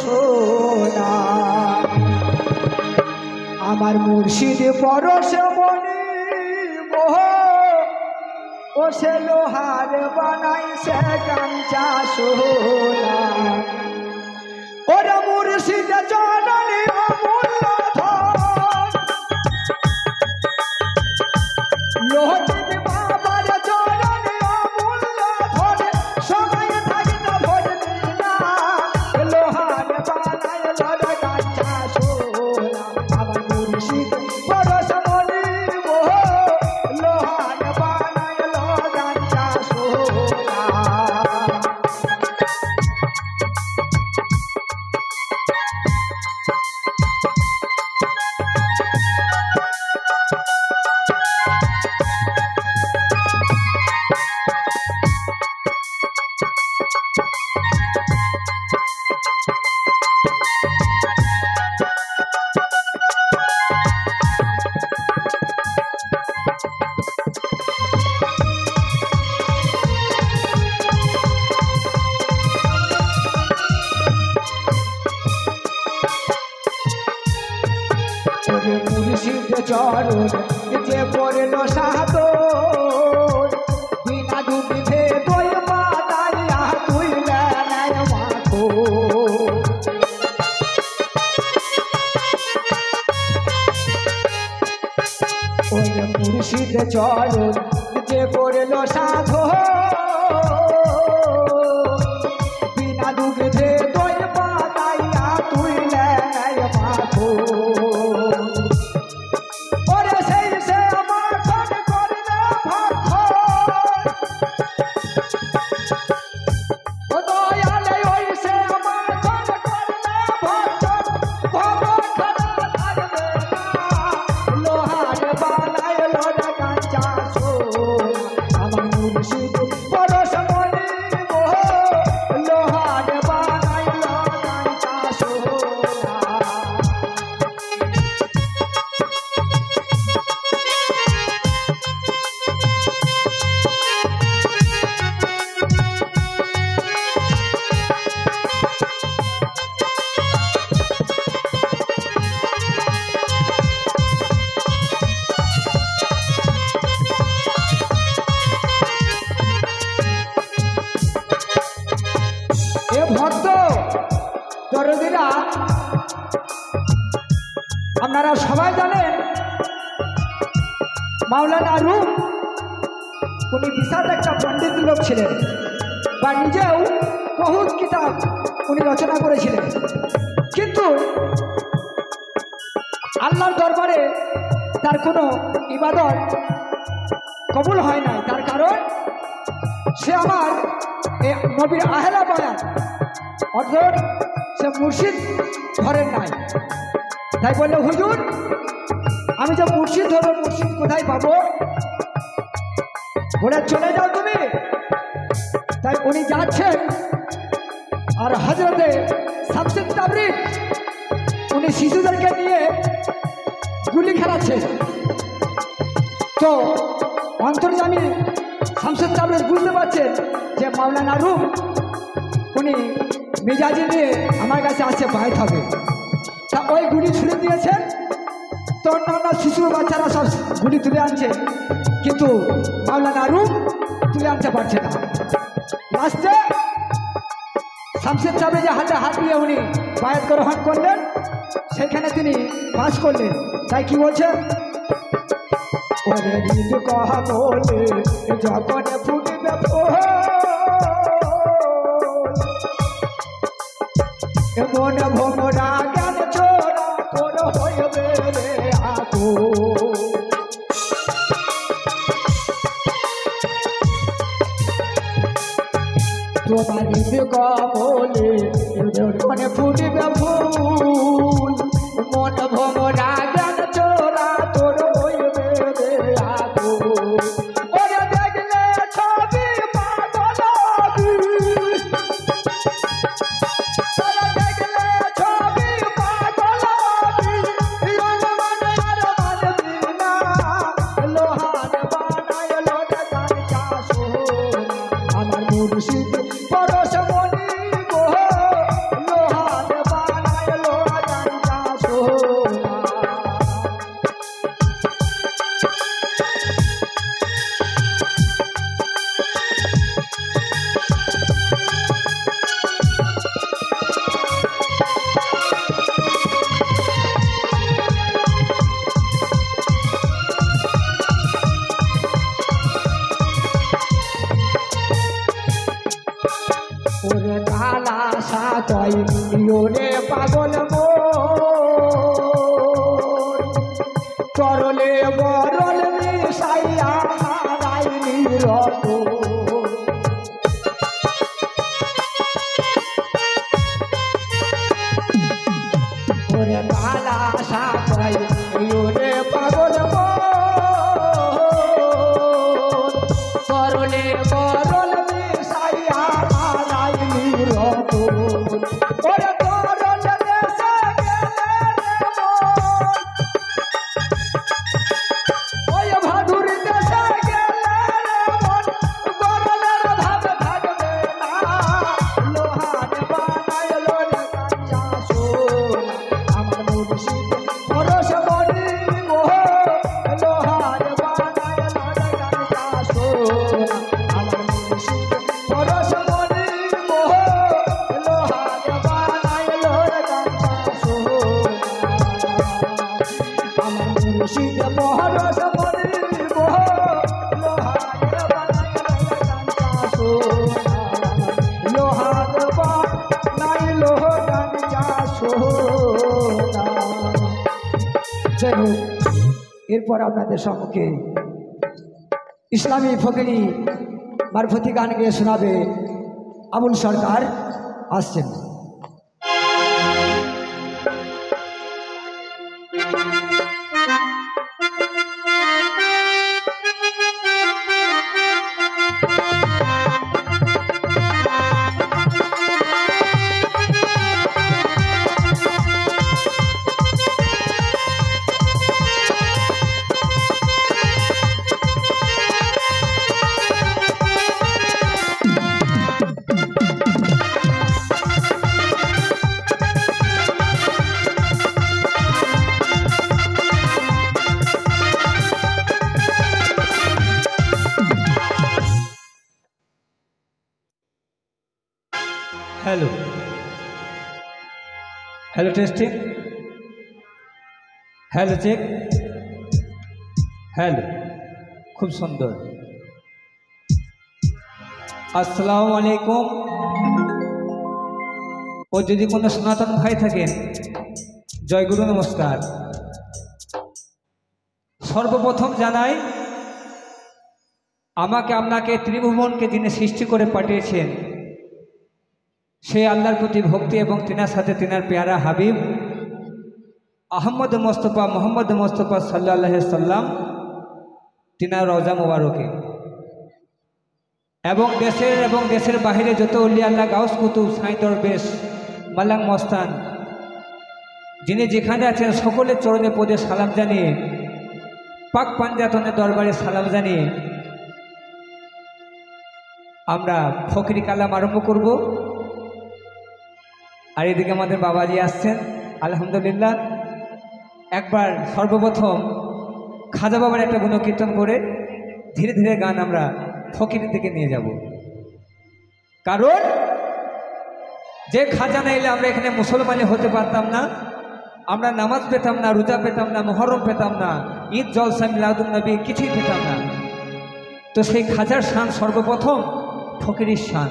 সোনা আমার মুর্শিদ পরশে মনি মোহ ও সে লোহার বানাইছে কাঞ্চা সোনা ওরে মুর্শিদ জননী অমূল্য ধন লোহিত বাবার জননী অমূল্য ধন সময় থাকে না ভরবি না লোহার বানায় লড় কাঞ্চা সোনা আমার মুর্শিদ পরশ মনি মোহ লোহার বানায় লড় কাঞ্চা সোনা মুর্শিদ চরণ যে পড়ল সাদর বিনা ডুবিতে দই মাদাইয়া তুই নেয় মাথো ওই মুর্শিদ চরণ যে পড়ল সাধর বিনা ডুবিতে দই মাদাইয়া তুই নেয় মাথো ভক্ত দরদিরা আপনারা সবাই জানেন মাওলানা রুম উনি বিশাল একটা পণ্ডিত লোক ছিলেন বা নিজেও বহুত কিতাব উনি রচনা করেছিলেন কিন্তু আল্লাহর দরবারে তার কোনো ইবাদত কবুল হয় নাই তার কারণ সে আমার নবীর আহলা বায়ান অর্থাৎ সে মুর্শিদ ধরেন নাই তাই বললে হুজুর আমি যে মুর্শিদ ধরবো মুর্শিদ কোথায় পাবো বলে চলে যাও তুমি তাই উনি যাচ্ছেন আর হজরতে শামসুদ তাবরিজ উনি শিশুদেরকে নিয়ে গুলি খেলাচ্ছেন তো অন্তর্যামী শামসুদ তাবরিজ বুঝতে পারছেন যে মাওলানা রুম উনি মেজাজি নিয়ে আমার কাছে আসছে বাইর হবে তা ওই গুলি ছুড়ে দিয়েছেন তো অন্যান্য শিশু বাচ্চারা সব গুলি তুলে আনছে কিন্তু মাওলানা রুম তুলে আনতে পারছে না লাস্টে শামসুদ তাবরিজের হাতে হাত দিয়ে উনি বায়াত গ্রহণ করলেন সেখানে তিনি পাস করলেন তাই কি বলছে ওরে গীত কহা বলে যখন ফুটবে মন ভোমরা জ্ঞান চোরা তোর হইবে রে আগো তোমার গীত কবলে যখন ফুটবে ফুল মন ভোমরা জ্ঞান চোরা তোর হইবে রে আগো ওরে দেখলে ছবি পাগল মুর্শিদ পরশ মনি মোহ লোহার তয় ইয়োরে পাগল মোর চরলে বরল মিশাইয়া হারাইলি রত ওরে কালা সাতয় ইয়োরে পাগল মোর চরলে বরল মিশাইয়া হারাইলি রত ওরে বরল দেশে গেলে ওই ভাদুর দেশে গেলে মন বরলের ভাব থাকবে না লোহার বানাইলো রে কাঁচা সোনা আমার মুর্শিদ পরশ বলি মোহ লোহার বানাইলো রে কাঁচা সোনা আমার মুর্শিদ পরশ বলি মোহ লোহার বানাইলো রে কাঁচা সোনা আমার মুর্শিদ পরশ বলি মোহ লোহার বানাইলো রে কাঁচা সোনা লোহার বানাইলো কাঁচা সোনা। যাই হোক, এরপর আপনাদের সম্মুখে ইসলামী ফকিরি মারফতি গান গিয়ে শোনাবে আবুল সরকার আসছেন। Hello hello testing hello check hello खूब सुंदर আসসালামু আলাইকুম ও যদি কোনো সনাতন ভাই থাকেন জয় গুরু নমস্কার। সর্বপ্রথম জানাই আমাকে আপনাকে ত্রিভুবনকে যিনি সৃষ্টি করে পাঠিয়েছেন সেই আল্লাহর প্রতি ভক্তি এবং তিনার সাথে তিনার পেয়ারা হাবিব আহমদ মোস্তফা মোহাম্মদ মোস্তফা সাল্লাল্লাহু আলাইহি সাল্লাম তিনার রওজা মোবারকে এবং দেশের বাহিরে যত উলিয়া আল্লাহ গাউস কুতুব সাঁই দরবেশ মালাং মস্তান যিনি যেখানে আছেন সকলের চরণে পদে সালাম জানিয়ে পাক পাঞ্জাতনের দরবারে সালাম জানিয়ে আমরা ফকরি কালাম আরম্ভ করব। আর এদিকে আমাদের বাবাজি আসছেন আলহামদুলিল্লাহ। একবার সর্বপ্রথম খাজা বাবার একটা গুণকীর্তন করে ধীরে ধীরে গান আমরা ফকিরের দিকে নিয়ে যাব। কারণ যে খাজা না এলে আমরা এখানে মুসলমানই হতে পারতাম না, আমরা নামাজ পেতাম না, রোজা পেতাম না, মুহররম পেতাম না, ঈদ জলসা মিলাদুন নবী কিছুই পেতাম না। তো সেই খাজার শান সর্বপ্রথম ফকিরের শান।